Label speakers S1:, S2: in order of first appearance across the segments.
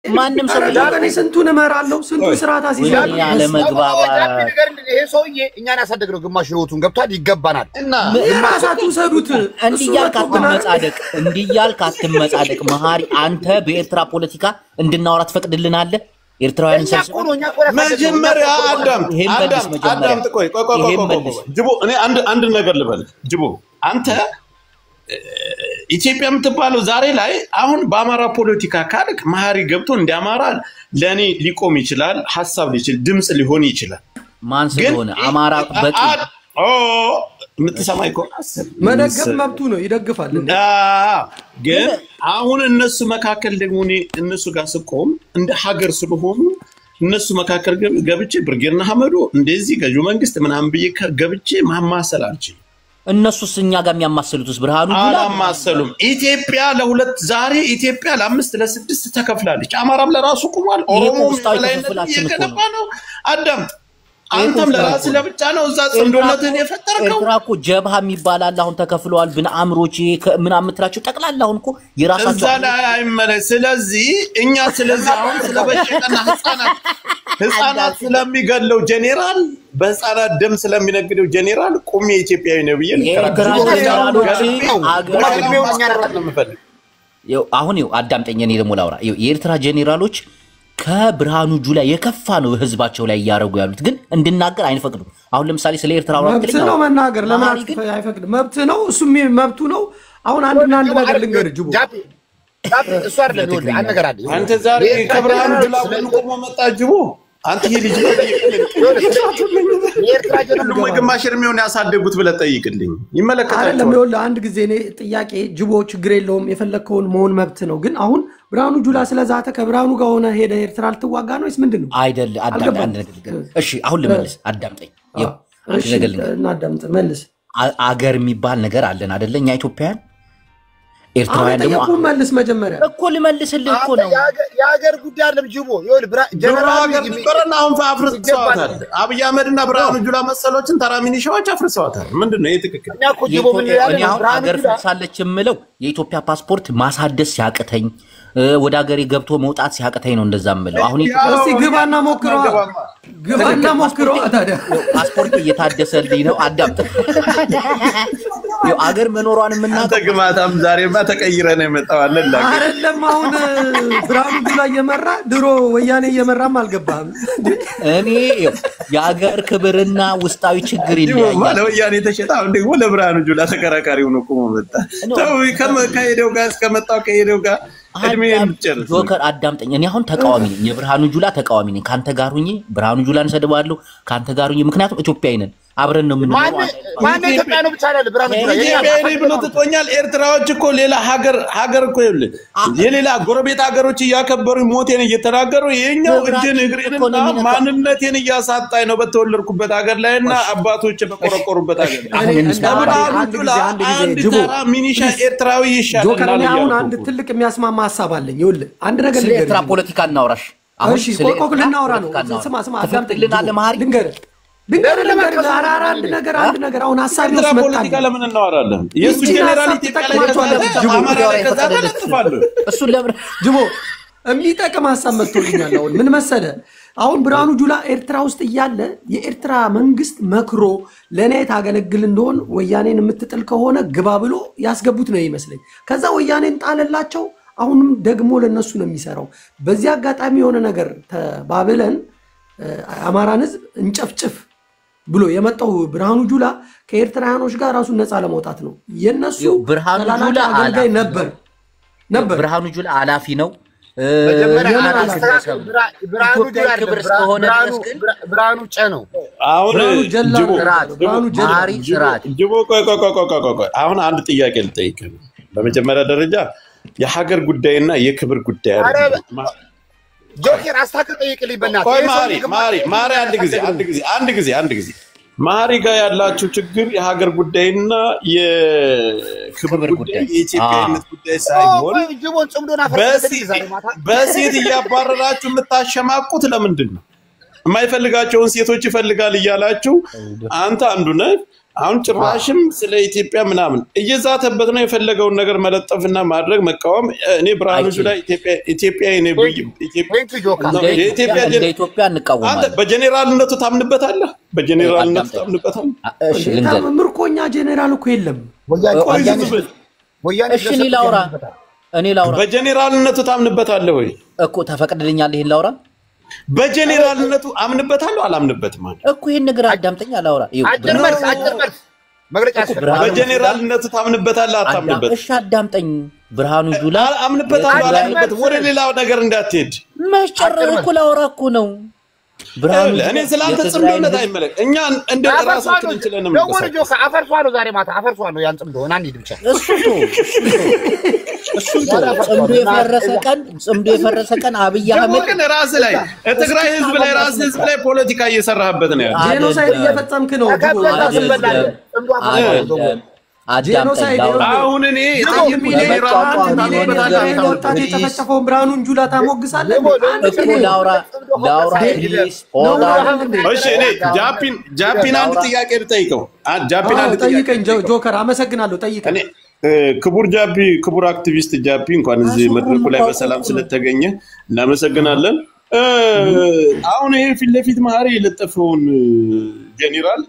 S1: ማንም ሰው
S2: ዳገኔ ስንቱን እመራለሁ ስንቱን ስርዓት አሲዛለሁ
S1: ያለ መግባባ
S3: ይሄ ሰውዬ እኛን ያሳደግነው ግማሽ ህይወቱን ገብቷል ይገባናል
S2: እና ራሳቱ ሰዱት
S1: እንዲያልክ አትመጻደቅ መሐሪ አንተ በኤርትራ ፖለቲካ እንድናወራ ትፈቅድልናለህ ኤርትራውያን
S4: መጀመሪያ አዳም ቆይ ጅቦ እኔ አንድ ነገር ልበል ጅቦ አንተ ኢትዮጵያ የምትባለው ዛሬ ላይ አሁን በአማራ ፖለቲካ ካልክ መሐሪ ገብቶ እንዲያማራ ለኔ ሊቆም ይችላል ሐሳብ ሊችል ድምጽ ሊሆን ይችላል
S1: ማን ስለሆነ አማራ በቂ
S4: ምትሰማይ እኮ
S2: መደገፍ መብቱ ነው ይደግፋል
S4: ግን አሁን እነሱ መካከል ደግሞ እነሱ ጋር ስቆም እንደ ሀገር ስለሆኑ እነሱ መካከል ገብቼ ብርጌርና ሐመዶ እንደዚህ ገዢው መንግስት ምናምን ብዬ ገብቼ ማማሰል አልችልም
S1: እነሱስ እኛ ጋር የሚያማሰሉትስ ብርሃኑ ጁላ
S4: አላማሰሉም ኢትዮጵያ ለሁለት ዛሬ ኢትዮጵያ ለ5 ለ6 ተከፍላለች አማራም ለራሱ ቆሟል ኦሮሞም ላይ ነው አዳም አንተም ለራስ ለብቻ ነው እዛ ጽንዶነትን የፈጠርከው
S1: ኤርትራ እኮ ጀብሃ የሚባላል አሁን ተከፍለዋል ብናምሮች ምናምን ምትራቸው ጠቅላላ አሁን እኮ የራሳቸው
S4: እዛ ላይ አይመለስ ስለዚህ እኛ ስለዚህ አሁን ስለበሽቀና ህፃናት ስለሚገለው ጄኔራል በህፃናት ደም ስለሚነግደው ጄኔራል ቁሚ ኢትዮጵያዊ ነው ብዬ
S1: አሁን አዳምጠኝ እኔ ደግሞ ላውራ የኤርትራ ጄኔራሎች ከብርሃኑ ጁላ የከፋ ነው ህዝባቸው ላይ ያረጉ ያሉት ግን እንድናገር አይፈቅዱም አሁን ለምሳሌ ስለ ኤርትራ
S2: መብት ነው መናገር ለምን አይፈቅድም መብት ነው እሱም መብቱ ነው አሁን አንድ ነገር ልንገር ጅቦ
S3: እሱ አይደለም ይወል አንገር አይደል
S4: አንተ ዛሬ ከብርሃኑ ጁላ ቆሞ መጣ ጅቦ አንተ ልጅ
S3: የኤርትራ ጀነራል
S4: ወይ ግማሽ እርሜውን ያሳደጉት ብለ ጠይቅልኝ ይመለከታል
S2: አይደለም ይወል አንድ ጊዜ እኔ ጥያቄ ጅቦ ችግር የለውም የፈለከውን መሆን መብት ነው ግን አሁን ብርሃኑ ጁላ ስለዛተ ከብርሃኑ ጋር ሆነ ሄደ ኤርትራ ልትዋጋ ነው ወይስ ምንድነው
S1: አይደል አንድ ነገር እሺ አሁን ልመልስ አዳምጠኝ
S2: እናዳምጥ መልስ
S1: አገር የሚባል ነገር አለን አይደለኛ ኢትዮጵያን ኤርትራውያን ደግሞ
S2: መልስ መጀመሪያ
S1: እኮ ልመልስልህ እኮ ነው
S3: የሀገር ጉዳይ አይደለም ጅቦ ይወል
S4: ጀነራል ቢቀርናውን አፍርሰዋታል አብይ አህመድና ብርሃኑ ጁላ መሰሎችን ተራሚኒሻዎች አፍርሰዋታል ምንድነው የትክክል
S3: እኛ እኮ ጅቦ ምን
S1: ያለው ሀገር ፍሳለች የምለው የኢትዮጵያ ፓስፖርት ማሳደስ ሲያቅተኝ ወደ ሀገሬ ገብቶ መውጣት ሲያቅተኝ ነው እንደዛምለው አሁን
S2: እስቲ ግባና ሞክሮ ታዲያ
S1: ፓስፖርት እየታደሰልኝ ነው አዳምጥ አገር መኖሯን ምናቀው
S4: ግማታም ዛሬማ ተቀይረ ነው የመጣው አለላ
S2: አይደለም አሁን ብርሃኑ ጁላ እየመራ ድሮ ወያኔ እየመራም አልገባም
S1: እኔ የሀገር ክብርና ውስጣዊ ችግር ይለያያል
S4: ወያኔ ተሸጣ አሁን ደግሞ ለብርሃኑ ጁላ ተከራካሪው ነው ቆሞ መጣ ተው ከሄደው ጋር እስከመጣው ከሄደው ጋር ጆከር አዳምጠኝ እኔ አሁን ተቃዋሚ ነኝ የብርሃኑ ጁላ ተቃዋሚ ነኝ ካንተ ጋር ሁኚ ብርሃኑ ጁላን ሰድባለሁ ካንተ ጋር ሁኚ ምክንያቱም ኢትዮጵያዊ ነን አብረን ነው ምን
S3: ማን ኢትዮጵያ ነው ብቻ አይደል ብርሃኑ ጁላ
S4: ኢትዮጵያዊ ብሎ ተጦኛል ኤርትራዎች እኮ ሌላ ሀገር እኮ ይል የሌላ ጎረቤት ሀገሮች ያከበሩ ሞቴን እየተናገሩ የኛው እጅን እግሬንና ማንነቴን ያሳጣይ ነው በተወለድኩበት ሀገር ላይና አባቶች በቆረቆሩበት ሀገር ብርሃኑ ጁላ አንድ ተራ ሚኒሻ ኤርትራዊ ይሻላል
S2: አሁን አንድ ትልቅ የሚያስማማ ሐሳብ አለኝ ይውል አንድ ነገር
S1: ልንገር ኤርትራ ፖለቲካ እናውራሽ
S2: አሁን ስለ ኤርትራ ልናወራ ነው ስማ አዳምጥልና ለማሪ ልንገር አንድ ነገር አሁን ሐሳብ
S4: ነው ፖለቲካ ለምን እናወራለን የሱ ጄኔራል ኢትዮጵያ ላይ ተጣጣለ
S1: እሱ ለምን
S2: ጅቦ የሚጠቅም ሐሳብ መጥቶልኛል አሁን ምን መሰለ አሁን ብርሃኑ ጁላ ኤርትራ ውስጥ እያለ የኤርትራ መንግስት መክሮ ለኔ ታገለግል እንደሆን ወያኔን የምትጥል ከሆነ ግባ ብሎ ያስገቡት ነው ይመስለኝ ከዛ ወያኔን ጣለላቸው አሁንም ደግሞ ለነሱ ነው የሚሰራው በዚህ አጋጣሚ የሆነ ነገር ተባብለን አማራን ህዝብ እንጨፍጭፍ ብሎ የመጣው ብርሃኑ ጁላ ከኤርትራውያኖች ጋር ራሱን ነፃ ለማውጣት ነው የነሱ
S1: ብርሃኑ ጁላ
S2: አገልጋይ ነበር
S1: ብርሃኑ ጁላ አላፊ ነው
S3: ብርሃኑ ጨ ነው
S4: አሁን ጅቦ አሁን አንድ ጥያቄ ልጠይቅ በመጀመሪያ ደረጃ የሀገር ጉዳይና የክብር ጉዳይ አይደለም
S3: ጆከር አስተካክል ጠይቅልኝ በእናትህ
S4: ማሪ አንድ ጊዜ ማሪ ጋር ያላችሁ ችግር የሀገር ጉዳይና የክብር ጉዳይ የኢትዮጵያዊነት ጉዳይ ሳይሆን
S3: ጅቦን ጽምዶና
S4: በሴት እያባረራችሁ የምታሸማቁት ለምንድን ነው የማይፈልጋቸውን ሴቶች ይፈልጋል እያላችሁ አንተ አንዱ ነህ አሁን ጭራሽም ስለ ኢትዮጵያ ምናምን እየዛተበት ነው የፈለገውን ነገር መለጠፍና ማድረግ መቃወም እኔ ብርሃኑ ጁላ ኢትዮጵያ እኔ
S1: ኢትዮጵያ እንቃወማለን
S4: አንተ በጄኔራልነቱ ታምንበታለህ በጄኔራልነቱ ታምንበታለህ
S1: እሺ ልንገር
S2: ምርኮኛ ጄኔራል እኮ የለም
S1: እሺ እኔ ላውራ
S4: በጄኔራልነቱ ታምንበታለህ ወይ
S1: እኮ ተፈቅድልኛል ይሄን ላውራ
S4: በጄኔራልነቱ አምንበታለሁ አላምንበትም
S1: እኮ ይሄን ነገር አዳምጠኝ አላውራ
S3: አጭር መልስ መግለጫ
S4: በጄኔራልነቱ ታምንበታለህ አታምንበትም
S1: እሺ አዳምጠኝ ብርሃኑ ጁላ
S4: አምንበታለሁ አላምንበትም ወደ ሌላው ነገር እንዳትሄድ
S1: መጨረሩ እኮ ላውራ እኮ ነው ብርሃኑ
S4: እኔ ስላንተ ጽምዶነት አይመለክ እኛ እንደ ራሳችን እንችላለን
S3: ነው ወርጆ አፈርሷለሁ ዛሬ ማታ አፈርሷለሁ ያን ጽምዶ እና እንሂድ ብቻ
S1: እሱ ጽምዶ የፈረሰ ቀን አብይ አህመድ
S4: ግን ራስ ላይ ትግራይ ህዝብ ላይ ፖለቲካ እየሰራህበት ነው ያለው
S2: ጄኖሳይድ እየፈጸምክ ነው
S4: አሁን እኔ
S2: ወጣት የተፈጨፈውን ብርሃኑን ጁላ ታሞግሳለህ
S4: እሺ እኔ ጃፒን አንድ ጥያቄ ልጠይቀው ጃፒን አንድ
S2: ጠይቀኝ ጆከር አመሰግናለሁ ጠይቀኝ
S4: ክቡር ጃፒ ክቡር አክቲቪስት ጃፒ እንኳን እዚህ መድረኩ ላይ በሰላም ስለተገኘ እናመሰግናለን አሁን ይሄ ፊት ለፊት ማሪ የለጠፈውን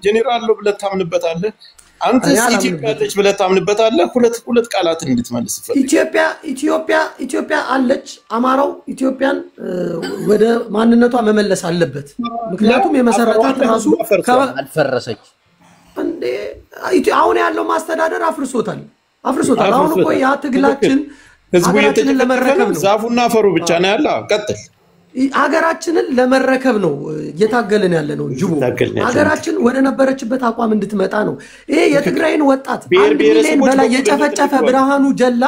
S4: ጄኔራል ነው ብለህ ታምንበታለህ አንተ ኢትዮጵያ ልጅ ብለህ ታምንበታለህ ሁለት ቃላት እንድትመልስ ፈልግ
S2: ኢትዮጵያ አለች አማራው ኢትዮጵያን ወደ ማንነቷ መመለስ አለበት ምክንያቱም የመሰረታት ራሱ
S1: አልፈረሰች
S2: እንዴ አሁን ያለው ማስተዳደር አፍርሶታል አሁን እኮ ያ ትግላችን
S4: ህዝቡ ለመረከብ ነው ዛፉና አፈሩ ብቻ ነው ያለው ቀጥል
S2: ሀገራችንን ለመረከብ ነው እየታገልን ያለ ነው ጅቡ ሀገራችን ወደ ነበረችበት አቋም እንድትመጣ ነው ይሄ የትግራይን ወጣት 1 ሚሊዮን በላይ የጨፈጨፈ ብርሃኑ ጀላ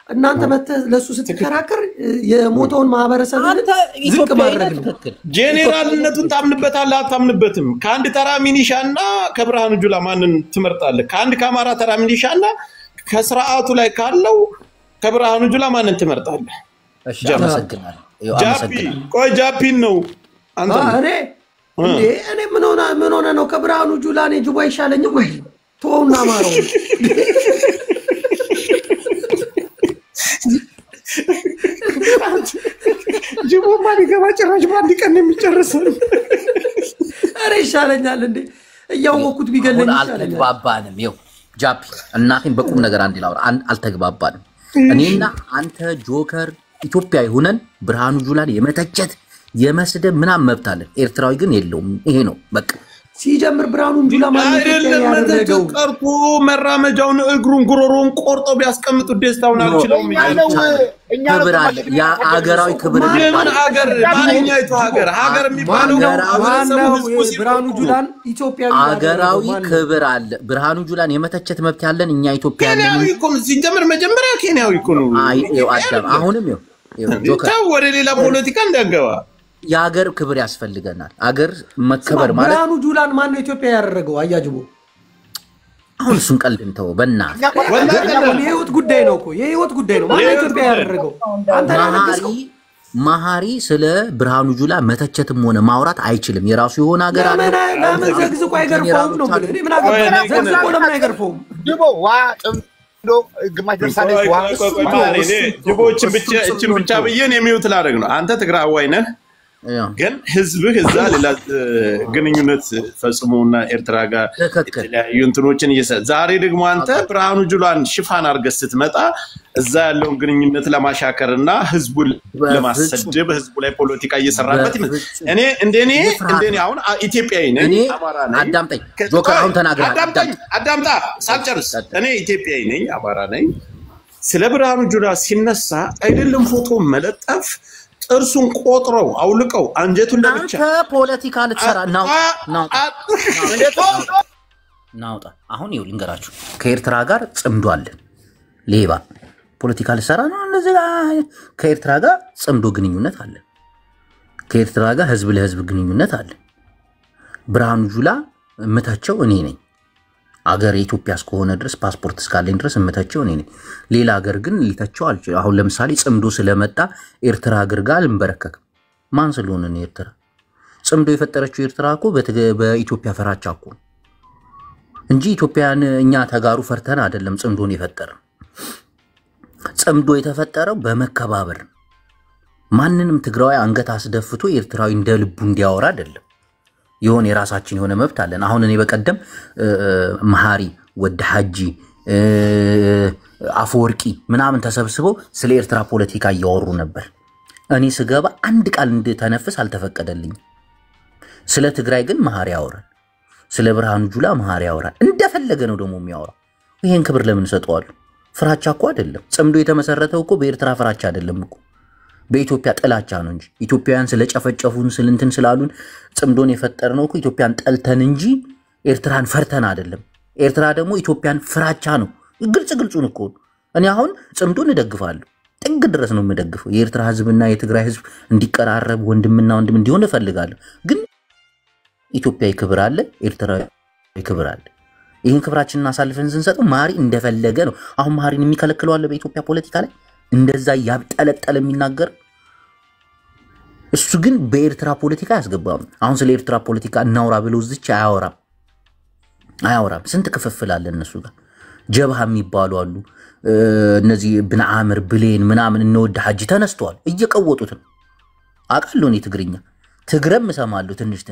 S2: እናንተ ለሱ ስትከራከር የሞተውን ማህበረሰብ ዝቅ ማድረግ ነው
S4: ጄኔራልነቱን ታምንበታለህ አታምንበትም ከአንድ ተራ ሚኒሻና ከብርሃኑ ጁላ ማንን ትመርጣለህ ከአንድ ከአማራ ተራ ሚኒሻና ከስርዓቱ ላይ ካለው ከብርሃኑ ጁላ ማንን ትመርጣለህ
S1: እሺ አመሰግናለሁ
S4: ጃፒን ነው
S2: አንተ እኔ ምን ሆነ ነው ከብርሃኑ ጁላ እኔ ጅቦ አይሻለኝም ወይ ተውና ማረው
S4: ጅቦ ማን ይገባ ጭራሽ ባንድ ቀን የሚጨርሰው
S2: አረ ይሻለኛል እንዴ እያወኩት ቢገለኝ ይሻለኛል
S1: አልተግባባንም ይው ጃፒ እናቴን በቁም ነገር አንድ ላውራ አልተግባባንም እኔና አንተ ጆከር ኢትዮጵያዊ ሆነን ብርሃኑ ጁላን የመተቸት የመስደብ ምናም መብታለን ኤርትራዊ ግን የለውም ይሄ ነው በቃ
S2: ሲጀምር ብርሃኑ ጁላ ማለት
S4: ነው ቀርጦ መራመጃውን እግሩን ጉሮሮን ቆርጦ ቢያስቀምጡ ደስታውን አልችለውም
S1: ያ አገራዊ ክብር
S4: ምን ሀገር ማንኛይቱ ሀገር የሚባለው
S2: ብርሃኑ ጁላን ኢትዮጵያዊ
S1: አገራዊ ክብር አለ ብርሃኑ ጁላን የመተቸት መብት ያለን እኛ ኢትዮጵያውያን
S4: ኬንያዊ እኮ ሲጀምር መጀመሪያ ኬንያዊ እኮ ነው
S1: አዳም አሁንም
S4: ጆከር ወደ ሌላ ፖለቲካ እንዳገባ
S1: የሀገር ክብር ያስፈልገናል አገር መከበር ማለት
S2: ብርሃኑ ጁላን ማን ነው ኢትዮጵያ ያደረገው አያጅቦ
S1: አሁን እሱን ቀልድን ተው በእናትህ
S2: የህይወት ጉዳይ ነው እኮ የህይወት ጉዳይ ነው ማን ኢትዮጵያ ያደረገው አንተ
S1: ማሃሪ ስለ ብርሃኑ ጁላ መተቸትም ሆነ ማውራት አይችልም የራሱ የሆነ ሀገር አለ
S2: ለምን ዘግዝቆ አይገርፈውም ነው ብለህ ምን አገባኝ ዘግዝቆ ለምን አይገርፈውም
S3: ጅቦ ዋ ጭምዶ ግማሽ ደርሳለች ዋ
S4: ጅቦችን ብቻ ብዬን የሚውት ላደርግ ነው አንተ ትግራዋይ ነህ ግን ህዝብህ እዛ ሌላ ግንኙነት ፈጽሞና ኤርትራ ጋር የተለያዩ እንትኖችን ዛሬ ደግሞ አንተ ብርሃኑ ጁላን ሽፋን አድርገህ ስትመጣ እዛ ያለውን ግንኙነት ለማሻከርና ህዝቡን ለማሰደብ ህዝቡ ላይ ፖለቲካ እየሰራበት እንደኔ አሁን ኢትዮጵያዊ ነኝ አማራ ነኝ
S1: አዳምጠኝ ጆከር አሁን ተናግረሃል
S4: አዳምጣ ሳልጨርስ እኔ ኢትዮጵያዊ ነኝ አማራ ነኝ ስለ ብርሃኑ ጁላ ሲነሳ አይደለም ፎቶ መለጠፍ ጥርሱን ቆጥረው አውልቀው አንጀቱን ለብቻ
S1: ፖለቲካ ልትሰራ ናውጣ አሁን ይኸው ልንገራችሁ ከኤርትራ ጋር ጽምዶ አለን ሌባ ፖለቲካ ልትሰራ ነው እንደዚህ ከኤርትራ ጋር ጽምዶ ግንኙነት አለ ከኤርትራ ጋር ህዝብ ለህዝብ ግንኙነት አለ ብርሃኑ ጁላ እመታቸው እኔ ነኝ አገር ኢትዮጵያ እስከሆነ ድረስ ፓስፖርት እስካለኝ ድረስ እመታቸው እኔ ነኝ ሌላ ሀገር ግን ሊተቸው አልችልም አሁን ለምሳሌ ጽምዶ ስለመጣ ኤርትራ ሀገር ጋር ልንበረከክም ማን ስለሆነ ነው ኤርትራ ጽምዶ የፈጠረችው ኤርትራ እኮ በኢትዮጵያ ፈራቻ እኮ እንጂ ኢትዮጵያን እኛ ተጋሩ ፈርተን አይደለም ጽምዶን የፈጠረው። ጽምዶ የተፈጠረው በመከባበር ማንንም ትግራዊ አንገት አስደፍቶ ኤርትራዊ እንደ ልቡ እንዲያወራ አይደለም። የሆነ የራሳችን የሆነ መብት አለን። አሁን እኔ በቀደም መሐሪ ወደ ሐጂ አፈወርቂ ምናምን ተሰብስበው ስለ ኤርትራ ፖለቲካ እያወሩ ነበር። እኔ ስገባ አንድ ቃል እንድተነፍስ አልተፈቀደልኝ። ስለ ትግራይ ግን መሐሪ ያወራል። ስለ ብርሃኑ ጁላ መሐሪ ያወራል። እንደፈለገ ነው ደግሞ የሚያወራው። ይሄን ክብር ለምን ሰጠዋል? ፍራቻ እኮ አይደለም። ጽምዶ የተመሰረተው እኮ በኤርትራ ፍራቻ አይደለም እኮ በኢትዮጵያ ጥላቻ ነው እንጂ ኢትዮጵያውያን ስለጨፈጨፉን ስለንትን ስላሉን ጽምዶን የፈጠርነው እኮ ኢትዮጵያን ጠልተን እንጂ ኤርትራን ፈርተን አይደለም። ኤርትራ ደግሞ ኢትዮጵያን ፍራቻ ነው። ግልጹን እኮ እኔ አሁን ጽምዶን እደግፋለሁ። ጥግ ድረስ ነው የምደግፈው። የኤርትራ ህዝብና የትግራይ ህዝብ እንዲቀራረብ ወንድምና ወንድም እንዲሆን እፈልጋለሁ። ግን ኢትዮጵያዊ ክብር አለ፣ ኤርትራዊ ክብር አለ። ይህን ክብራችንን አሳልፈን ስንሰጠው መሐሪ እንደፈለገ ነው። አሁን መሐሪን የሚከለክለው አለ በኢትዮጵያ ፖለቲካ ላይ እንደዛ ያብጠለጠለ የሚናገር እሱ ግን በኤርትራ ፖለቲካ ያስገባም። አሁን ስለ ኤርትራ ፖለቲካ እናውራ ብለው ዝች አያወራም። ስንት ክፍፍል አለ እነሱ ጋር። ጀብሃ የሚባሉ አሉ። እነዚህ ብን አምር ብሌን ምናምን እንወድ ሐጂ ተነስተዋል። እየቀወጡት ነው። አውቃለሁ እኔ ትግረም እሰማለሁ ትንሽ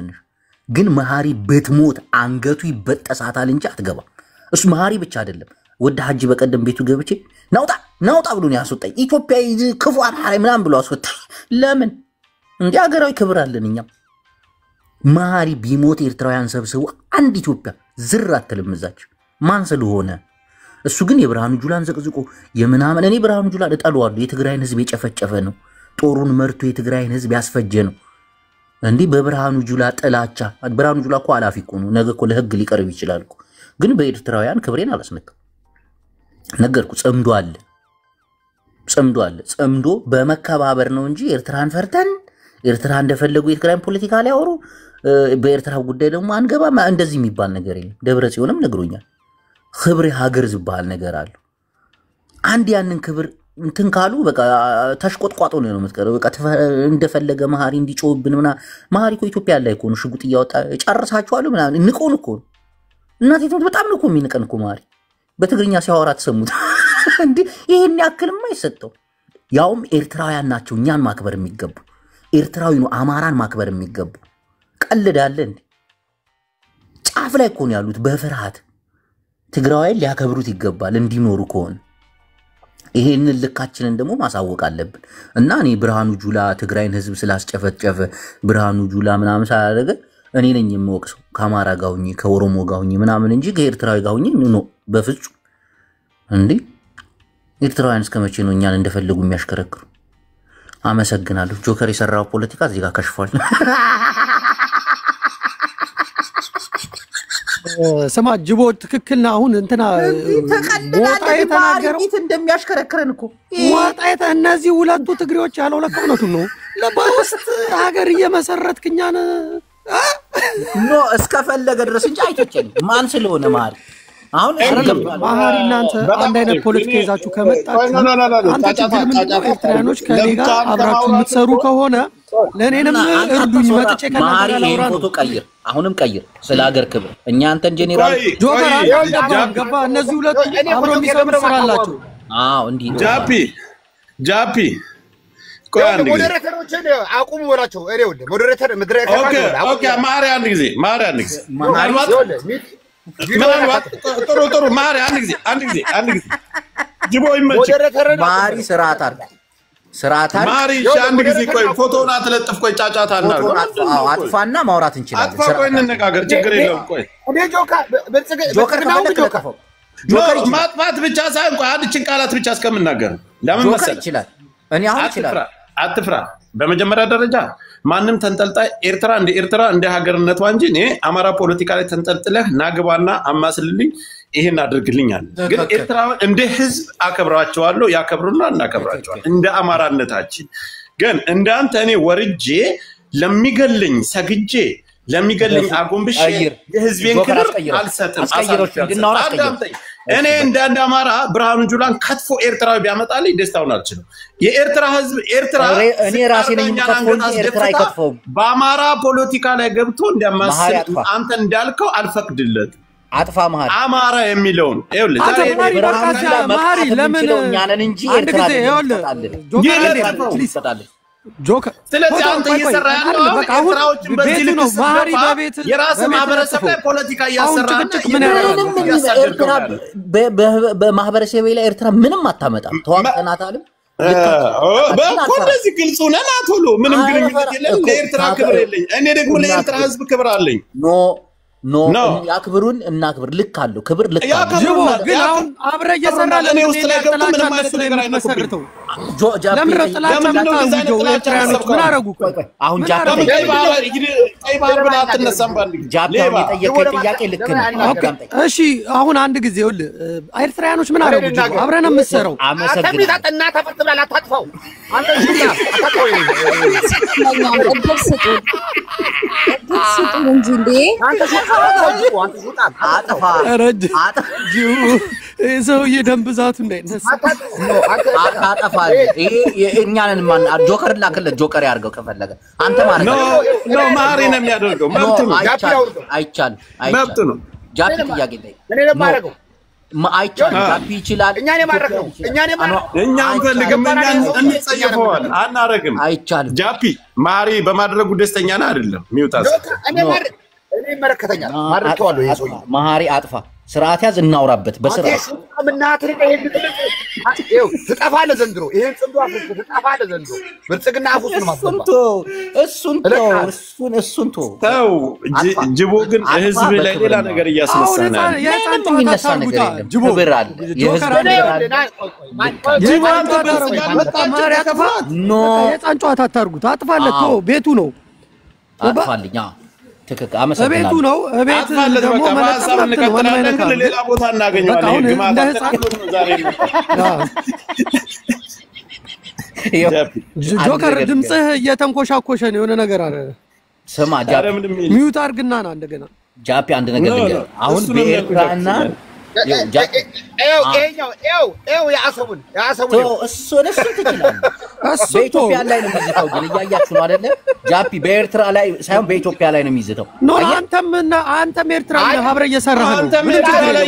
S1: ግን መሐሪ ብትሞት አንገቱ ይበጠሳታል እንጂ አትገባም። እሱ መሐሪ ብቻ አይደለም። ወደ ሐጂ በቀደም ቤቱ ገብቼ ናውጣ ብሎ ነው ያስወጣኝ። ኢትዮጵያ ክፉ አማራ ምናምን ብሎ አስወጣኝ። ለምን እንዴ? ሀገራዊ ክብር አለን እኛም። መሐሪ ቢሞት ኤርትራውያን ሰብስበው አንድ ኢትዮጵያ ዝር አትልም እዛች ማን ስለሆነ። እሱ ግን የብርሃኑ ጁላን ዘቅዝቆ የምናምን እኔ ብርሃኑ ጁላን እጠለዋለሁ። የትግራይን ህዝብ የጨፈጨፈ ነው። ጦሩን መርቶ የትግራይን ህዝብ ያስፈጀ ነው። እንዲህ በብርሃኑ ጁላ ጥላቻ ብርሃኑ ጁላ እኮ አላፊ እኮ ነው። ነገ እኮ ለህግ ሊቀርብ ይችላል እኮ። ግን በኤርትራውያን ክብሬን አላስነካም። ነገርኩ። ጽምዶ አለ። ጽምዶ በመከባበር ነው እንጂ ኤርትራን ፈርተን ኤርትራ እንደፈለጉ የትግራይን ፖለቲካ ላይ አወሩ። በኤርትራ ጉዳይ ደግሞ አንገባም እንደዚህ የሚባል ነገር የለም። ደብረጽዮንም ነግሮኛል። ክብር ሀገር ዝባል ነገር አለ። አንድ ያንን ክብር እንትን ካሉ በቃ ተሽቆጥቋጦ ነው የምትቀረው። በቃ እንደፈለገ መሐሪ እንዲጮህብን ምና መሐሪ እኮ ኢትዮጵያ ላይ እኮ ነው ሽጉጥ እያወጣ ጨርሳችኋል ምናምን ንቆን እኮ ነው። እናቴ በጣም ነው እኮ የሚንቀን እኮ መሐሪ በትግርኛ ሲያወራ ተሰሙት እንዴ? ይሄን ያክልማ አይሰጠው። ያውም ኤርትራውያን ናቸው እኛን ማክበር የሚገቡ። ኤርትራዊ ነው አማራን ማክበር የሚገቡ። ቀልዳለ እንዴ? ጫፍ ላይ እኮ ነው ያሉት በፍርሃት። ትግራዋይ ሊያከብሩት ይገባል እንዲኖሩ ከሆነ። ይሄንን ልካችንን ደግሞ ማሳወቅ አለብን። እና እኔ ብርሃኑ ጁላ ትግራይን ህዝብ ስላስጨፈጨፈ ብርሃኑ ጁላ ምናምን ሳያደረገ እኔ ነኝ የምወቅሰው ከአማራ ጋር ሆኜ ከኦሮሞ ጋር ሆኜ ምናምን እንጂ ከኤርትራዊ ጋር ሆኜ ነው በፍጹም። እንዴ ኤርትራውያን እስከመቼ ነው እኛን እንደፈለጉ የሚያሽከረክሩ? አመሰግናለሁ። ጆከር የሰራው ፖለቲካ እዚህ ጋር ከሽፏል።
S2: ስማ ጅቦ ትክክል ነው። አሁን እንትና ሞጣ የተናገረው
S1: እንደሚያሽከረክረን እኮ
S2: ሞጣ እነዚህ ሁለቱ ትግሬዎች ያለው ለከውነቱ ነው። ለባውስት ሀገር እየመሰረትክኛን
S1: ኖ እስከፈለገ ድረስ እንጂ አይቶችልኝ ማን ስለሆነ መሐሪ አሁን
S2: መሐሪ እናንተ አንድ አይነት ፖለቲካ ይዛችሁ ከመጣችሁ አንተ ችግር ምንድነው? ኤርትራኖች ከኔ ጋር አብራችሁ የምትሰሩ ከሆነ ለኔንም እርዱኝ። መጥቼ ከናንተ ጋር ላውራ ነው።
S1: ቀይር፣ አሁንም ቀይር። ስለ ሀገር ክብር እኛ አንተን ጄኔራል
S2: ጆከር ገባ። እነዚህ ሁለቱ አብረው የሚሰሩ ስራ አላቸው።
S1: አዎ እንዴ
S4: ጃፒ ቆይ አንድ ጊዜ
S3: ሞዴሬተሮችን አቁሙ ወራቸው። እኔ ወደ ሞዴሬተር
S4: ኦኬ መሐሪ አንድ ጊዜ ምናልባት ጥሩ መሐሪ አንድ ጊዜ ጅቦ ይመች
S1: መሐሪ ስርዓት
S4: መሐሪ አንድ ጊዜ ቆይ ፎቶውን አትለጥፍ። ቆይ ጫጫታ እናድርግ።
S1: አጥፋና ማውራት እንችላለን።
S4: አጥፋ ቆይ እንነጋገር። ችግር የለውም። ቆይ
S3: እኔ ጆከር
S4: ማጥፋት ብቻ ሳይሆን ቆይ አንድችን ቃላት ብቻ እስከምናገር ለምን መሰለህ
S1: ይችላል። እኔ አሁን ይችላል።
S4: አትፍራ። በመጀመሪያ ደረጃ ማንም ተንጠልጣይ ኤርትራ እንደ ሀገርነቷ እንጂ እኔ አማራ ፖለቲካ ላይ ተንጠልጥለህ ናግባና አማስልልኝ ይሄን አድርግልኛል። ግን ኤርትራውን እንደ ህዝብ አከብራቸዋለሁ፣ ያከብሩና እናከብራቸዋለን እንደ አማራነታችን። ግን እንዳንተ እኔ ወርጄ ለሚገልኝ ሰግጄ ለሚገልኝ አጎንብሼ የህዝቤን ክብር አልሰጥም። እኔ እንደ አማራ ብርሃኑ ጁላን ከትፎ ኤርትራዊ ቢያመጣልኝ ደስታውን አልችልም። የኤርትራ ህዝብ ኤርትራ
S1: እኔ ራሴ ነኝ ከትፎ ኤርትራ አይከትፈውም።
S4: በአማራ ፖለቲካ ላይ ገብቶ እንዲያማስል አንተ እንዳልከው አልፈቅድለትም።
S1: አጥፋ መሐሪ
S4: አማራ የሚለውን ይኸውልህ
S2: አንተ
S4: ዛሬ
S2: መሐሪ በቃ መሐሪ ለምን
S1: እኛንን እንጂ
S2: አንድ
S1: ኤርትራ
S2: ጊዜ ይኸውልህ ጆከር
S4: ስለዚህ አንተ እየሰራ ያለው ኤርትራዎችን በዚህ ልክ ስትገባ የራስ ማህበረሰብ ላይ ፖለቲካ እያሰራ
S1: ኤርትራ በማህበረሰብ ላይ ኤርትራ ምንም አታመጣም። ተዋቅተናታልም
S4: በእኮ እንደዚህ ግልጽ ሆነን አትሉ ምንም ግንኙነት የለም። ለኤርትራ ክብር የለኝ እኔ ደግሞ ለኤርትራ ህዝብ ክብር አለኝ።
S1: ኖ ያክብሩን እናክብር። ልክ አለው ክብር ልክ አለው።
S2: ግን አሁን አብረህ እየሰራ
S4: ለኔ ውስጥ ላይ ገብቶ ምንም አይነት ነገር አይመሰርተው
S2: ለምን ጥላቻ ኤርትራኖች ምን አረጉ?
S1: አሁን ጃፒ
S4: ቀይ ባህር ብላ አትነሳም። ባንድ
S1: ጃፒ የጠየቀው ጥያቄ ልክ ነው።
S2: እሺ አሁን አንድ ጊዜ ይኸውልህ ኤርትራኖች ምን አረጉ? አብረን ነው የምትሰራው።
S3: አመሰግናለሁ። ተፈጥብላ አታጥፋው አንተ ጅላ አታጥፋው
S5: ስጡ እንጂ እንዴ
S3: አንተ
S2: ሰውዬ ደም ብዛቱ እንዳይነሳ
S1: አጠፋል። ይሄ እኛንን ማን ጆከር ላከለ ጆከር ያርገው ከፈለገ አንተ ማለት
S4: ነው መሐሪ ነው የሚያደርገው መብት ነው።
S1: አይቻል
S4: መብት ነው።
S1: ጃፒ ጥያቄ ላይ
S3: እኔ ለማረገው
S1: አይቻል ጃፒ ይችላል።
S3: እኛኔ ማረከው
S4: እኛ አንፈልግም። እኛ እንጸየፈዋል አናረግም።
S1: አይቻልም።
S4: ጃፒ መሐሪ በማድረጉ ደስተኛ ነህ አይደለም? ሚውታስ
S3: እኔ መረከተኛል ማርከዋለሁ። ይሄ
S1: መሐሪ አጥፋ ስርዓት ያዝ እናውራበት በስርዓት
S3: ምናትሪ ትጠፋለህ ዘንድሮ። ይሄን ጽምዶ አፍስ ትጠፋለህ ዘንድሮ። ብልጽግና አፉስ ነው ማስገባ
S1: እሱን
S4: ተው። ጅቦ ግን ህዝብ ላይ ሌላ ነገር እያስነሳና
S2: የህፃን
S1: የሚነሳ ነገር የለም። ክብር አለ። የህዝብ
S2: የህፃን ጨዋታ አታርጉት። አጥፋለት ተው። ቤቱ ነው
S1: አጥፋልኝ። ትክክል አመሰግናለሁ።
S2: ቤቱ ነው። ቤት ደግሞ
S4: ማሳብ እንቀጥላለን። ግን ሌላ ቦታ እናገኘዋለን። ግማታ
S2: ጆከር ድምጽህ እየተንኮሻኮሸ ነው። የሆነ ነገር አለ።
S1: ስማ ጃፒ
S2: ሚውት አድርግና ና እንደገና
S1: ጃፒ አንድ ነገር ልንገርህ። አሁን በኤርትራና
S3: ያሰቡን
S1: እሱን ትችላለህ። በኢትዮጵያ ላይ ነው የሚዝተው። ግን እያያችሁ ነው አይደለ? ጃፒ በኤርትራ ላይ ሳይሆን በኢትዮጵያ ላይ ነው የሚዝተው።
S2: ኖ አንተም ኤርትራ ላይ አብረህ እየሰራህ ነው።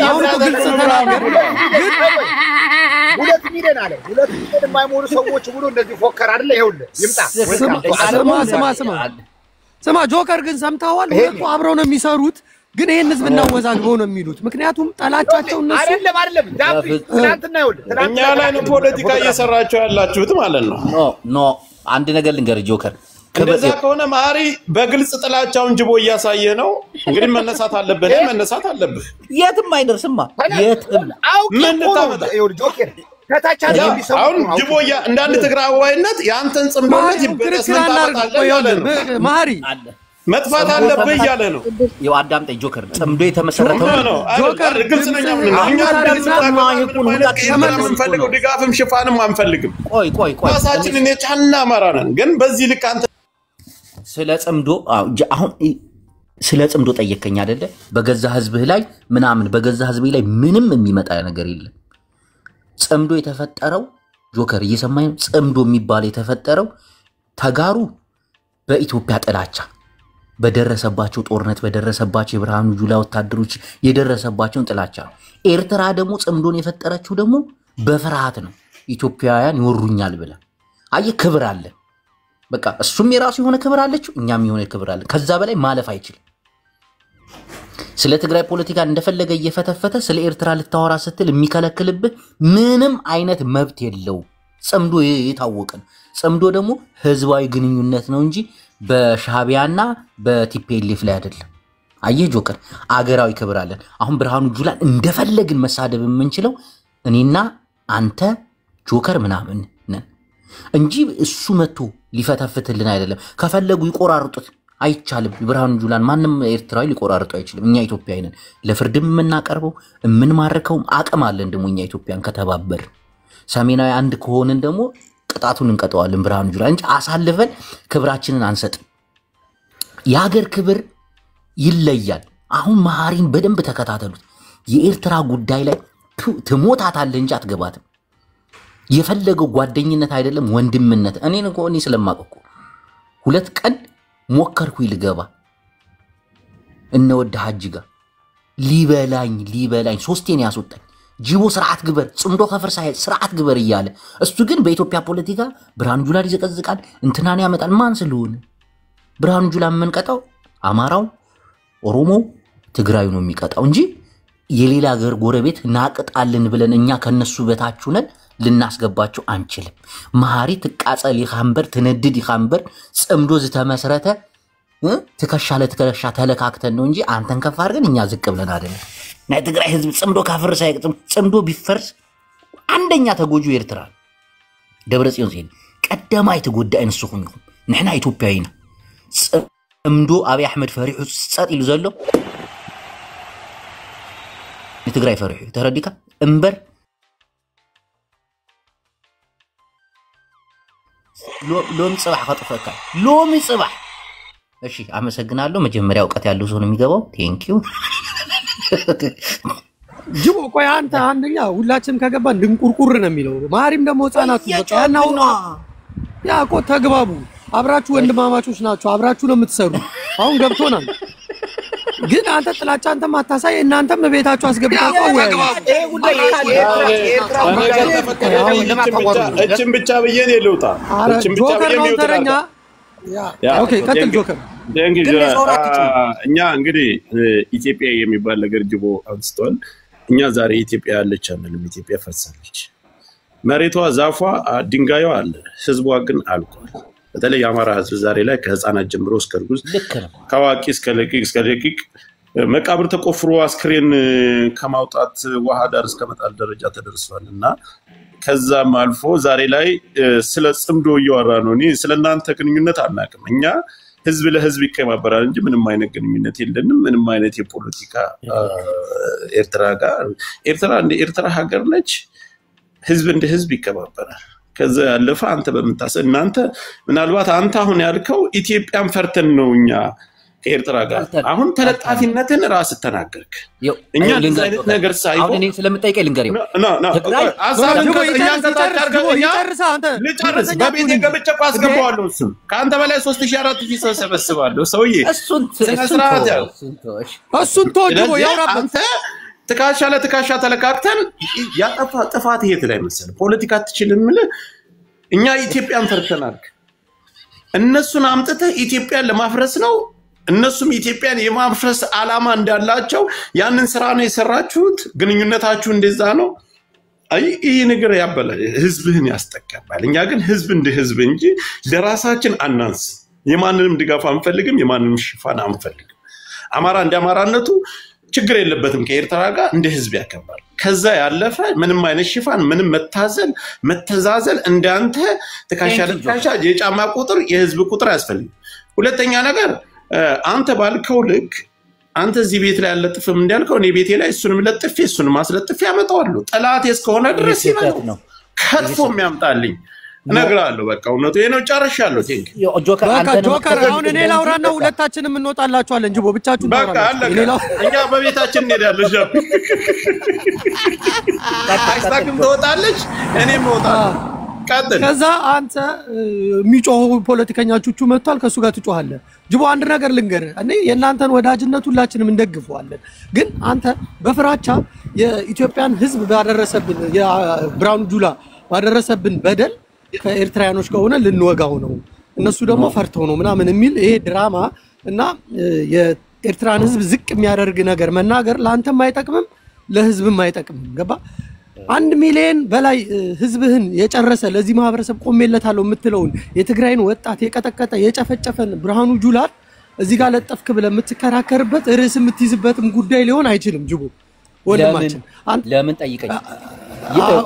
S2: አሁን ግልጽ ተናገር።
S3: 2 ሚሊዮን አለ 2 ሚሊዮን የማይሞሉ ሰዎች ብሎ እንደዚህ ፎከር አይደለ? ይኸውልህ ይምጣ። ስማ ጆከር ግን ሰምተዋል። ሁለቱ አብረው ነው የሚሰሩት። ግን ይሄን ህዝብ እናወዛግበው ነው የሚሉት። ምክንያቱም ጠላቻቸው እነሱ አይደለም ጃፒ ትናንትና ይኸውልህ
S4: እኛ ላይ ነው ፖለቲካ እየሰራችሁ ያላችሁት ማለት ነው።
S1: ኖ አንድ ነገር ልንገርህ ጆከር
S4: እንደዛ ከሆነ መሐሪ በግልጽ ጥላቻውን ጅቦ እያሳየ ነው። እንግዲህ መነሳት አለብህ። መነሳት አለብህ።
S1: የትም አይደርስማ። የትም
S4: ምን ታመጣ
S3: ይኸውልህ ጆከር ከታች አለ ቢሰው
S4: አሁን ጅቦ እንዳንድ ትግራዋይነት ያንተን ጽምዶነት ይበረስ
S2: መሐሪ
S4: መጥፋት አለብህ እያለ ነው።
S1: ይኸው አዳምጠኝ ጆከር ጽምዶ የተመሰረተው
S4: ነው። ጆከር ግልጽ ነኝ። እኛ የምንፈልገው ድጋፍም ሽፋንም አንፈልግም።
S1: ቆይ
S4: ራሳችንን የጫና አማራ ነን። ግን በዚህ ልክ አንተ
S1: ስለ ጽምዶ አሁን ስለ ጽምዶ ጠየቀኝ አይደለ? በገዛ ህዝብህ ላይ ምናምን በገዛ ህዝብህ ላይ ምንም የሚመጣ ነገር የለም። ጽምዶ የተፈጠረው ጆከር እየሰማኝ ነው። ጽምዶ የሚባል የተፈጠረው ተጋሩ በኢትዮጵያ ጥላቻ በደረሰባቸው ጦርነት በደረሰባቸው የብርሃኑ ጁላ ወታደሮች የደረሰባቸውን ጥላቻ ነው። ኤርትራ ደግሞ ጽምዶን የፈጠረችው ደግሞ በፍርሃት ነው። ኢትዮጵያውያን ይወሩኛል ብለ አየህ፣ ክብር አለ። በቃ እሱም የራሱ የሆነ ክብር አለችው፣ እኛም የሆነ ክብር አለ። ከዛ በላይ ማለፍ አይችልም። ስለ ትግራይ ፖለቲካ እንደፈለገ እየፈተፈተ ስለ ኤርትራ ልታወራ ስትል የሚከለክልብህ ምንም አይነት መብት የለው። ጽምዶ የታወቀ ጽምዶ ደግሞ ህዝባዊ ግንኙነት ነው እንጂ በሻቢያና በቲፒኤልኤፍ ላይ አይደለም። አየህ ጆከር አገራዊ ክብር አለን። አሁን ብርሃኑ ጁላን እንደፈለግን መሳደብ የምንችለው እኔና አንተ ጆከር ምናምን ነን እንጂ እሱ መጥቶ ሊፈተፍትልን አይደለም። ከፈለጉ ይቆራርጡት፣ አይቻልም። ብርሃኑ ጁላን ማንም ኤርትራዊ ሊቆራርጡ አይችልም። እኛ ኢትዮጵያዊ ነን። ለፍርድም የምናቀርበው የምንማርከውም አቅም አለን። ደግሞ እኛ ኢትዮጵያን ከተባበር ሰሜናዊ አንድ ከሆንን ደግሞ ቅጣቱን እንቀጠዋለን። ብርሃኑ ጁላ እንጂ አሳልፈን ክብራችንን አንሰጥም። የሀገር ክብር ይለያል። አሁን መሐሪን በደንብ ተከታተሉት። የኤርትራ ጉዳይ ላይ ትሞታታለህ እንጂ አትገባትም። የፈለገው ጓደኝነት አይደለም ወንድምነት። እኔ ስለማቀቁ 2 ቀን ሞከርኩ ልገባ እነወደ ሐጂ ጋር ሊበላኝ ሶስቴን ያስወጣኝ ጅቦ ስርዓት ግበር ጽምዶ ከፍርሳ ስርዓት ግበር እያለ እሱ ግን በኢትዮጵያ ፖለቲካ ብርሃኑ ጁላ ይዘቀዝቃል እንትናን ያመጣል ማን ስለሆነ ብርሃኑ ጁላ መንቀጣው አማራው ኦሮሞ ትግራዩ ነው የሚቀጣው እንጂ የሌላ ሀገር ጎረቤት ናቅጣልን ብለን እኛ ከነሱ በታች ሆነን ልናስገባቸው አንችልም ማሪ ትቃጸል ይኻምበር ትነድድ ይኻምበር ጽምዶ ዝተመስረተ ትከሻለ ትከሻ ተለካክተን ነው እንጂ አንተን ከፍ አድርገን እኛ ዝቅ ብለን አይደለም ናይ ትግራይ ህዝብ ጽምዶ ካፈርሳ አይቅጥም ጽምዶ ቢፈርስ አንደኛ ተጎጁ ኤርትራ ደብረጽዮን ሲል ቀደማይ ተጎዳ እንስኹን ይኹን ንሕና ኢትዮጵያዊና ጽምዶ አብይ አህመድ ፈሪሑ ጸጥ ይሉ ዘሎ ትግራይ ፈሪሑ ተረዲካ እንበር ሎሚ ጽባሕ ከጥፈካ ሎሚ ጽባሕ እሺ አመሰግናለሁ መጀመሪያ ዕውቀት ያለው ሰው ነው የሚገባው ቴንክ ዩ
S2: ጅቦ ቆይ አንተ አንደኛ ሁላችንም ከገባን ድንቁርቁር ነው የሚለው ማሪም ደግሞ ህፃናቱ በቃ ያናው ያ እኮ ተግባቡ አብራችሁ ወንድማማቾች ናችሁ አብራችሁ ነው የምትሰሩ አሁን ገብቶናል ግን አንተ ጥላቻ አንተ ማታሳይ እናንተም በቤታችሁ አስገብታችሁ
S4: እቺን ብቻ በየኔ ልውጣ እቺን ብቻ በየኔ ልውጣ
S2: ኦኬ ቀጥል ጆከር
S4: እኛ እንግዲህ ኢትዮጵያ የሚባል ነገር ጅቦ አንስቷል እኛ ዛሬ ኢትዮጵያ ያለች አንልም ኢትዮጵያ ፈርሳለች መሬቷ ዛፏ ድንጋዩ አለ ህዝቧ ግን አልቋል በተለይ የአማራ ህዝብ ዛሬ ላይ ከህፃናት ጀምሮ እስከ ርጉዝ ከዋቂ እስከ ደቂቅ መቃብር ተቆፍሮ አስክሬን ከማውጣት ውሃ ዳር እስከ መጣል ደረጃ ተደርሷልና ከዛም አልፎ ዛሬ ላይ ስለ ጽምዶ እያወራ ነው እኔ ስለናንተ ግንኙነት አናቅም እኛ ህዝብ ለህዝብ ይከባበራል እንጂ ምንም አይነት ግንኙነት የለንም ምንም አይነት የፖለቲካ ኤርትራ ጋር ኤርትራ ሀገር ነች ህዝብ እንደ ህዝብ ይከባበራል ከዛ ያለፈ አንተ በመታሰብ እናንተ ምናልባት አንተ አሁን ያልከው ኢትዮጵያን ፈርተን ነው እኛ ከኤርትራ ጋር አሁን ተለጣፊነትን ራስ ተናገርክ እኛ እንደዚህ አይነት ነገር ሳይሆን
S1: አሁን እኔ ስለምጠይቀኝ ልንገርው
S4: ትግራይ ልጨርስ በቤቴ ገብቼ አስገባዋለሁ እሱ ከአንተ በላይ 3000 4000 ሰበስባለሁ ሰውዬ
S2: እሱን ተወው ያውራበት
S4: አንተ ትካሻ ለትካሻ ተለካክተን ያጠፋ ጥፋት ይሄት ላይ መሰለ ፖለቲካ ትችልም እኛ ኢትዮጵያን ፈርተናል እነሱን አምጥተ ኢትዮጵያን ለማፍረስ ነው እነሱም ኢትዮጵያን የማፍረስ ዓላማ እንዳላቸው ያንን ስራ ነው የሰራችሁት ግንኙነታችሁ እንደዛ ነው አይ ይሄ ነገር ያበለ ህዝብህን ያስጠቀማል እኛ ግን ህዝብ እንደ ህዝብ እንጂ ለራሳችን አናንስ የማንንም ድጋፍ አንፈልግም የማንንም ሽፋን አንፈልግም አማራ እንደ አማራነቱ ችግር የለበትም ከኤርትራ ጋር እንደ ህዝብ ያከባል ከዛ ያለፈ ምንም አይነት ሽፋን ምንም መተዛዘል እንዳንተ ተካሻለካሻ የጫማ ቁጥር የህዝብ ቁጥር ያስፈልግ ሁለተኛ ነገር አንተ ባልከው ልክ አንተ እዚህ ቤት ላይ ያለጥፍም እንዳልከው እኔ ቤቴ ላይ እሱንም ለጥፌ እሱንም ማስለጥፌ ያመጣዋለሁ ጠላት እስከሆነ ድረስ ይመጣው ከቶም ያምጣልኝ ነግራለሁ በቃ እውነቱ ይሄ ነው ጨርሻለሁ ቴንክ
S2: ጆከር አሁን እኔ ላውራና ሁለታችንም እንወጣላችኋለን ጅቦ ብቻችሁን
S4: ታውራላችሁ እኛ በቤታችን እንሄዳለን ጃፕ ታክታክም ተወጣለች እኔም እወጣለሁ ቀጥል
S2: ከዛ አንተ የሚጮሁ ፖለቲከኛቹቹ መጥቷል ከሱ ጋር ትጮሃለህ ጅቦ አንድ ነገር ልንገር እኔ የናንተን ወዳጅነት ሁላችንም እንደግፈዋለን ግን አንተ በፍራቻ የኢትዮጵያን ህዝብ ባደረሰብን የብራውኑ ጁላ ባደረሰብን በደል ከኤርትራያኖች ከሆነ ልንወጋው ነው እነሱ ደግሞ ፈርተው ነው ምናምን የሚል ይሄ ድራማ እና የኤርትራን ህዝብ ዝቅ የሚያደርግ ነገር መናገር ላንተም አይጠቅምም ለህዝብም አይጠቅምም ገባ 1 ሚሊዮን በላይ ህዝብህን የጨረሰ ለዚህ ማህበረሰብ ቆሜለታለው የምትለውን የትግራይን ወጣት የቀጠቀጠ የጨፈጨፈን ብርሃኑ ጁላ እዚህ ጋር ለጠፍክ ብለ የምትከራከርበት ርዕስ የምትይዝበትም ጉዳይ ሊሆን አይችልም ጅቦ ወንድማችን
S1: ለምን ጠይቀኝ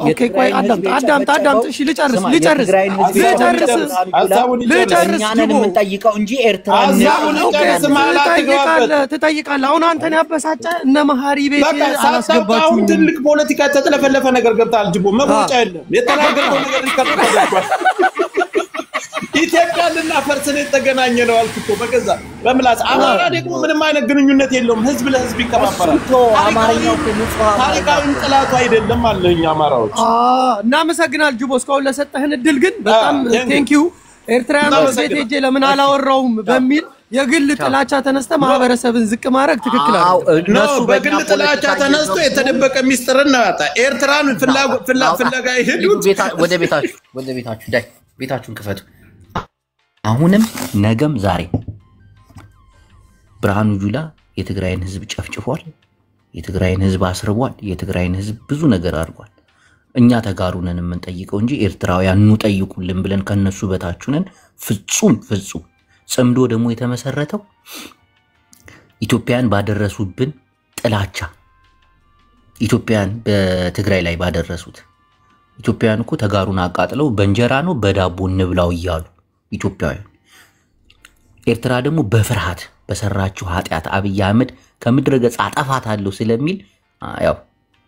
S2: ኦኬ ቆይ አዳምጥ እሺ ልጨርስ
S1: እኛንን የምንጠይቀው እንጂ ኤርትራን
S2: ትጠይቃለህ አሁን አንተን ያበሳጨ እነ መሐሪ ቤት አላስገባችሁም
S4: ትልቅ ፖለቲካ ተተለፈለፈ ነገር ገብታል ጅቦ መቦጫ የለም የተናገረው ነገር ይከተላል ኢትዮጵያንና ፈርሰን የተገናኘ ነው አልኩ በገዛ በምላስ አማራ ደግሞ ምንም አይነት ግንኙነት የለውም ህዝብ ለህዝብ ይከባበራል አማራኛው ታሪካዊ ጥላቱ አይደለም አለኛ አማራዎች
S2: እናመሰግናል ጅቦ እስካሁን ለሰጠህን እድል ግን በጣም ቴንክ ዩ ኤርትራውያን ቤት ሄጄ ለምን አላወራውም በሚል
S3: የግል ጥላቻ ተነስተ ማህበረሰብን ዝቅ ማድረግ ትክክል አይደለም።
S4: ነው በግል ጥላቻ ተነስቶ የተደበቀ ሚስጥርን ነው ያጣ። ኤርትራን ፍላጋ ይሄዱት
S1: ወደ ቤታችሁ ዳይ ቤታችሁን ክፈቱ። አሁንም ነገም ዛሬ ብርሃኑ ጁላ የትግራይን ህዝብ ጨፍጭፏል፣ የትግራይን ህዝብ አስርቧል፣ የትግራይን ህዝብ ብዙ ነገር አድርጓል። እኛ ተጋሩነን የምንጠይቀው እንጂ ኤርትራውያን ኑ ጠይቁልን ብለን ከነሱ በታችሁነን ፍጹም ጽምዶ ደግሞ የተመሰረተው ኢትዮጵያን ባደረሱብን ጥላቻ ኢትዮጵያን በትግራይ ላይ ባደረሱት ኢትዮጵያን እኮ ተጋሩን አቃጥለው በእንጀራ ነው በዳቦ እንብላው እያሉ ኢትዮጵያውያን ኤርትራ ደግሞ በፍርሃት በሰራችው ኃጢያት አብይ አህመድ ከምድረ ገጽ አጠፋታለሁ ስለሚል ያው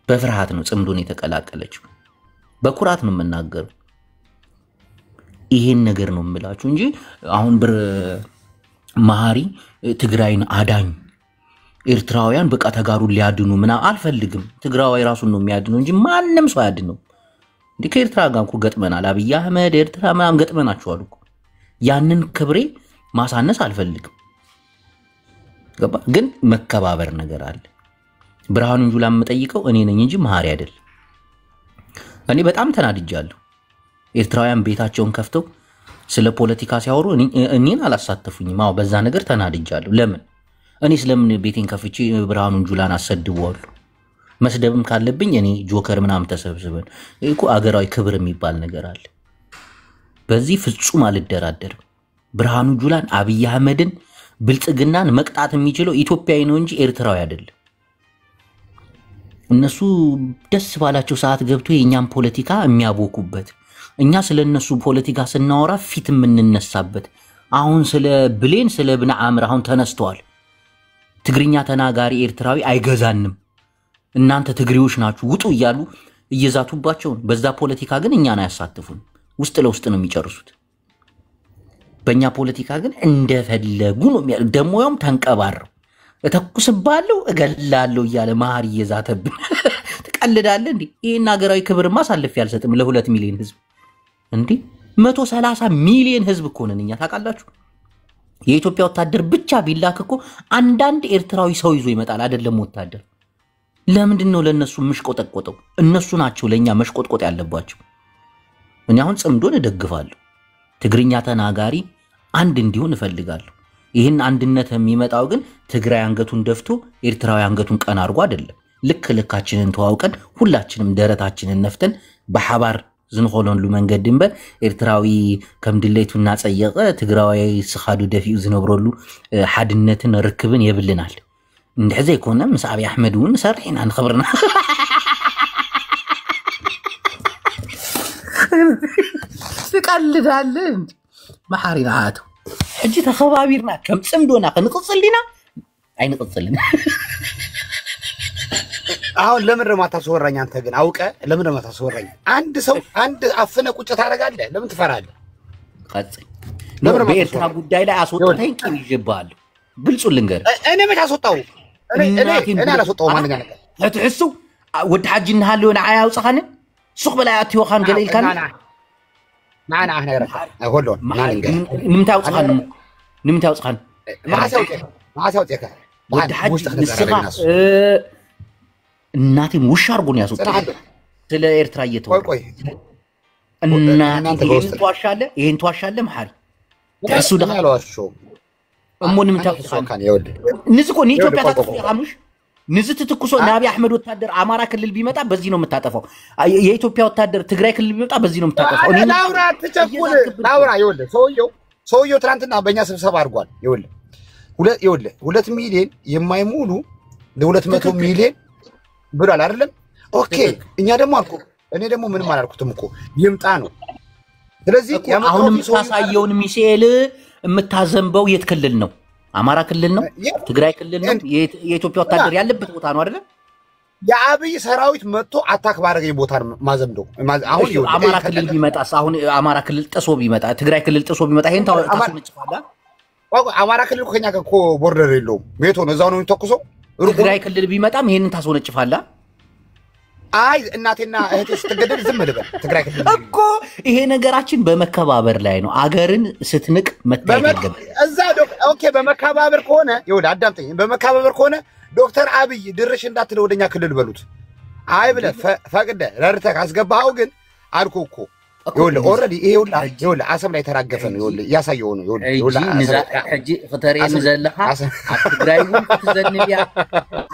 S1: በፍርሃት ነው ጽምዶን የተቀላቀለችው። በኩራት ነው የምናገረው። ይሄን ነገር ነው የምላችሁ እንጂ አሁን መሐሪ ትግራይን አዳኝ ኤርትራውያን በቃ ተጋሩን ሊያድኑ ምና አልፈልግም። ትግራዋይ ራሱን ነው የሚያድነው እንጂ ማንንም ሰው ያድነው። እንዴ ከኤርትራ ጋር እኮ ገጥመናል። አብይ አህመድ ኤርትራ ምናምን ገጥመናቸዋል እኮ። ያንን ክብሬ ማሳነስ አልፈልግም። ገባ? ግን መከባበር ነገር አለ። ብርሃኑ ጁላ የምጠይቀው እኔ ነኝ እንጂ መሐሪ አይደል። እኔ በጣም ተናድጃለሁ። ኤርትራውያን ቤታቸውን ከፍተው ስለ ፖለቲካ ሲያወሩ እኔን አላሳተፉኝም። አዎ በዛ ነገር ተናድጃለሁ። ለምን እኔ ስለምን ቤቴን ከፍቼ ብርሃኑ ጁላን አሰድዋለሁ? መስደብም ካለብኝ እኔ ጆከር ምናምን ተሰብስበን እኮ አገራዊ ክብር የሚባል ነገር አለ። በዚህ ፍጹም አልደራደርም። ብርሃኑ ጁላን አብይ አህመድን ብልጽግናን መቅጣት የሚችለው ኢትዮጵያዊ ነው እንጂ ኤርትራዊ አይደለም። እነሱ ደስ ባላቸው ሰዓት ገብቶ የኛን ፖለቲካ የሚያቦኩበት እኛ ስለነሱ ፖለቲካ ስናወራ ፊት የምንነሳበት አሁን ስለ ብሌን ስለ ብነ አምር አሁን ተነስተዋል። ትግርኛ ተናጋሪ ኤርትራዊ አይገዛንም እናንተ ትግሪዎች ናችሁ ውጡ እያሉ እየዛቱባቸው። በዛ ፖለቲካ ግን እኛን አያሳትፉን። ውስጥ ለውስጥ ነው የሚጨርሱት። በእኛ ፖለቲካ ግን እንደፈለጉ ነው ደሞያም ተንቀባረው እተኩስባለሁ እገላለሁ እያለ መሐሪ እየዛተብን ትቀልዳለህ እንዴ? ይሄን ሀገራዊ ክብርማ አሳልፌ አልሰጥም ለ2 ሚሊዮን ህዝብ እንዴ 130 ሚሊዮን ህዝብ እኮ ነን እኛ ታውቃላችሁ። የኢትዮጵያ ወታደር ብቻ ቢላክ እኮ አንዳንድ ኤርትራዊ ሰው ይዞ ይመጣል አይደለም ወታደር። ለምንድን ነው ለነሱ ምሽቆጠቆጠው? እነሱ ናቸው ለኛ መሽቆጥቆጥ ያለባቸው። እኔ አሁን ጽምዶን እደግፋለሁ። ትግርኛ ተናጋሪ አንድ እንዲሆን እፈልጋለሁ። ይህን አንድነት የሚመጣው ግን ትግራይ አንገቱን ደፍቶ ኤርትራዊ አንገቱን ቀና አድርጎ አይደለም። ልካችንን ተዋውቀን ሁላችንም ደረታችንን ነፍተን በሐባር ዝንኾለንሉ መንገድ ድንበር ኤርትራዊ ከምድለይቱና ጸየቀ ትግራዋይ ስኻዱ ደፊኡ ዝነብረሉ ሓድነትን ርክብን የብልናል። እንደዚህ ይኮነ ምስ አብይ አሕመድ ውን ሰርሒና ንኽብርና ትቀልዳለህ መሐሪና አቶ እጂ ተኸባቢርና ከም ጽምዶና ክንቅጽልና አይንቅጽልን።
S5: አሁን ለምን ማታስወራኝ? አንተ ግን አውቀ ለምን ማታስወራኝ? አንድ ሰው አንድ አፍነ ቁጭ ታረጋለህ። ለምን ትፈራለህ?
S1: ቀጽኝ በኤርትራ ጉዳይ ላይ አስወጣኝ ቂም ይጀባል። ግልጹ ልንገር
S5: እኔ መች አስወጣው? እኔ አላስወጣው ማንኛ ነገር
S1: ለትሕሱ ወድ ሓጅና ሃልዮና አያው ጻኻን ሱቅ በላይ አትዮ ኻን ገለልካን
S5: ናና ነገርካ አይሆሎን
S1: ንምታው ጻኻን
S5: ማሳው ጤካ
S1: ወድ ሓጅ ንስኻ እናቴን ውሻ አርጎ ነው ያስወጣው። ስለ ኤርትራ እየተወራ እናቴ ይሄን ተዋሻለ መሐሪ ተሱ
S5: ደላዋሾ
S1: እሞን ምታውቃን ንዝኮ ኢትዮጵያ ታጥፎ ያምሽ ንዝት ትኩሶ ናቢ አህመድ ወታደር አማራ ክልል ቢመጣ በዚህ ነው የምታጠፋው። የኢትዮጵያ ወታደር ትግራይ ክልል ቢመጣ በዚህ ነው የምታጠፋው።
S5: እኔ ላውራ ተጨቁል ላውራ ሰውየው ትናንትና በእኛ ስብሰባ አድርጓል። 2 ሚሊዮን የማይሙሉ ለ200 ሚሊዮን ብሏል አይደለም? ኦኬ እኛ ደግሞ አልኩ እኔ ደግሞ ምንም አላልኩትም እኮ ይምጣ ነው። ስለዚህ
S1: አሁን የምታሳየውን ሚሳኤል የምታዘንበው የት ክልል ነው? አማራ ክልል ነው? ትግራይ ክልል ነው? የኢትዮጵያ ወታደር ያለበት ቦታ ነው አይደል?
S5: የአብይ ሰራዊት መጥቶ አታክ ባረገኝ ቦታ ማዘምደው አሁን
S1: አማራ ክልል ቢመጣስ? አሁን አማራ ክልል ጥሶ ቢመጣ ትግራይ ክልል ጥሶ ቢመጣ ይሄን ታስመጭፋላ?
S5: አማራ ክልል ከኛ ጋር እኮ ቦርደር የለውም። ቤት ሆነ እዛው ነው የሚተኩሰው።
S1: ትግራይ ክልል ቢመጣም ይሄንን ታስወነጭፋላ?
S5: አይ እናቴና እህቴ ስትገደል ዝም ልበል ትግራይ ክልል
S1: እኮ ይሄ ነገራችን በመከባበር ላይ ነው አገርን ስትንቅ መታየት
S5: እዛ ኦኬ በመከባበር ከሆነ ይኸውልህ አዳምጠኝ በመከባበር ከሆነ ዶክተር አብይ ድርሽ እንዳትለው ወደኛ ክልል በሉት አይ ብለህ ፈቅደህ ረድተህ ካስገባኸው ግን አልኩህ እኮ ይኸውልህ ኦልሬዲ ይኸውልህ አሰብ ላይ ተራገፈ ነው ይኸውልህ ያሳየው ነው ይኸውልህ
S1: ሕጂ ፍተሬን ዘለኻ ትግራይን ትዘንብያ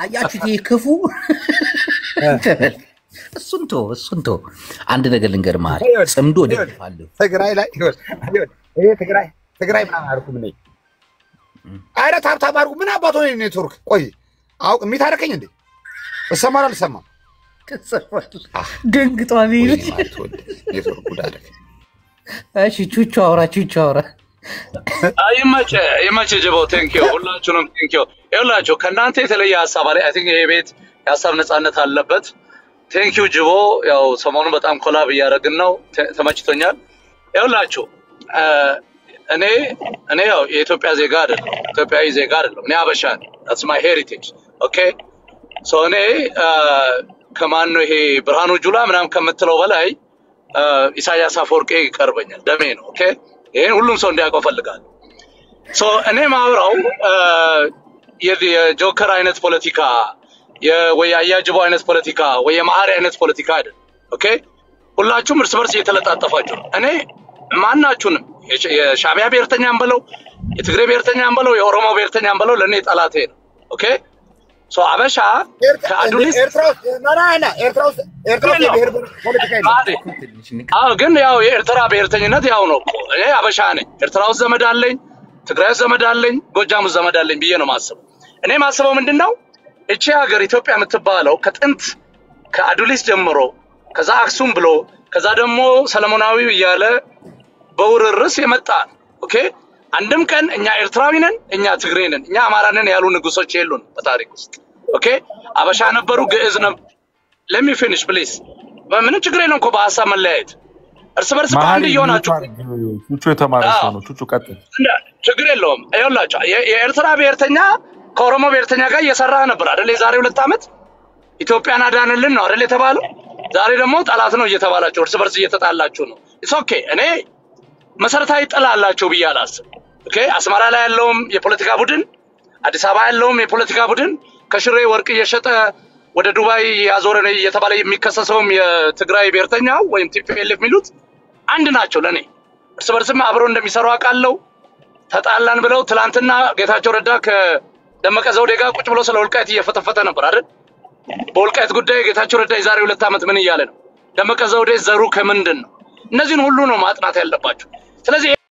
S1: አያችሁት ይክፉ እሱንቶ አንድ ነገር ልንገር ማለት ጽምዶ ደግፋለሁ
S5: ትግራይ ላይ ይሄ ትግራይ ምናምን አልኩም ነኝ አረ ታብታብ አድርጉ ምን አባቶ ነው ኔትወርክ ቆይ አውቅ የሚታረከኝ እንዴ እሰማል አልሰማም
S1: ደንግጧል
S5: ኔትወርክ ጉዳይ
S1: እሺ ቹቹ አውራ
S6: ይመቸ ጀቦ ቴንኪው ሁላችሁንም ቴንኪው ይኸውላችሁ ከእናንተ የተለየ ሀሳብ አለ አይ ቲንክ ይሄ ቤት የሀሳብ ነፃነት አለበት ቴንኪው ጅቦ ያው ሰሞኑን በጣም ኮላብ እያደረግን ነው ተመችቶኛል ይኸውላችሁ እኔ ያው የኢትዮጵያ ዜጋ አይደለም ኢትዮጵያዊ ዜጋ አይደለም እኔ አበሻ ነኝ that's my heritage okay so እኔ ከማን ነው ይሄ ብርሃኑ ጁላ ምናምን ከምትለው በላይ ኢሳያስ አፈወርቂ ይቀርበኛል ደሜ ነው ኦኬ ይሄን ሁሉም ሰው እንዲያውቀው ፈልጋለሁ so እኔ ማውራው የጆከር አይነት ፖለቲካ የወያያጅቦ አይነት ፖለቲካ ወይ የማሪ አይነት ፖለቲካ አይደል ኦኬ ሁላችሁም እርስ በርስ እየተለጣጠፋችሁ እኔ ማናችሁንም የሻዕቢያ ብሔርተኛም በለው የትግሬ ብሔርተኛም በለው የኦሮሞ ብሔርተኛም በለው ለኔ ጠላቴ ነው ኦኬ ሶ አበሻ ከአዱሊስ ኤርትራውስ ብሔር ፖለቲካ ነው ግን ያው የኤርትራ ብሔርተኝነት ያው ነው እኔ አበሻ ነኝ ኤርትራውስ ዘመድ አለኝ ትግራይስ ዘመድ አለኝ ጎጃም ዘመድ አለኝ ብዬ ነው ማስበው እኔ ማስበው ምንድነው እቺ ሀገር ኢትዮጵያ የምትባለው ከጥንት ከአዱሊስ ጀምሮ ከዛ አክሱም ብሎ ከዛ ደግሞ ሰለሞናዊው እያለ በውርርስ የመጣ ኦኬ አንድም ቀን እኛ ኤርትራዊ ነን እኛ ትግሬ ነን እኛ አማራ ነን ያሉ ንጉሶች የሉን በታሪክ ውስጥ ኦኬ አበሻ ነበሩ ግዕዝ ነው let me finish please ምንም ችግር የለውም እኮ በሐሳብ መለያየት እርስ በርስ አንድ ይሆናችሁ
S7: ቹቹ የተማረ ሰው ነው ቹቹ ቀጥል
S6: ችግር የለውም አይውላችሁ የኤርትራ ብሔርተኛ ከኦሮሞ ብሔርተኛ ጋር እየሰራ ነበር አይደል የዛሬ 2 አመት ኢትዮጵያን አዳንልን ነው አይደል የተባለው ዛሬ ደግሞ ጠላት ነው እየተባላችሁ እርስ በርስ እየተጣላችሁ ነው it's okay እኔ መሰረታዊ ጥላላችሁ ብያላስ ኦኬ አስመራ ላይ ያለውም የፖለቲካ ቡድን አዲስ አበባ ያለውም የፖለቲካ ቡድን ከሽሬ ወርቅ እየሸጠ ወደ ዱባይ ያዞረ ነው እየተባለ የሚከሰሰውም የትግራይ ብሔርተኛው ወይም ቲፒኤልኤፍ ሚሉት አንድ ናቸው ለኔ እርስ በርስም አብረው እንደሚሰሩ አቃለው ተጣላን ብለው ትላንትና ጌታቸው ረዳ ከደመቀ ዘውዴ ጋር ቁጭ ብሎ ስለ ወልቃይት እየፈተፈተ ነበር አይደል በወልቃይት ጉዳይ ጌታቸው ረዳ የዛሬ 2 አመት ምን እያለ ነው ደመቀ ዘውዴ ዘሩ ከምንድን ነው እነዚህን ሁሉ ነው ማጥናት ያለባችሁ ስለዚህ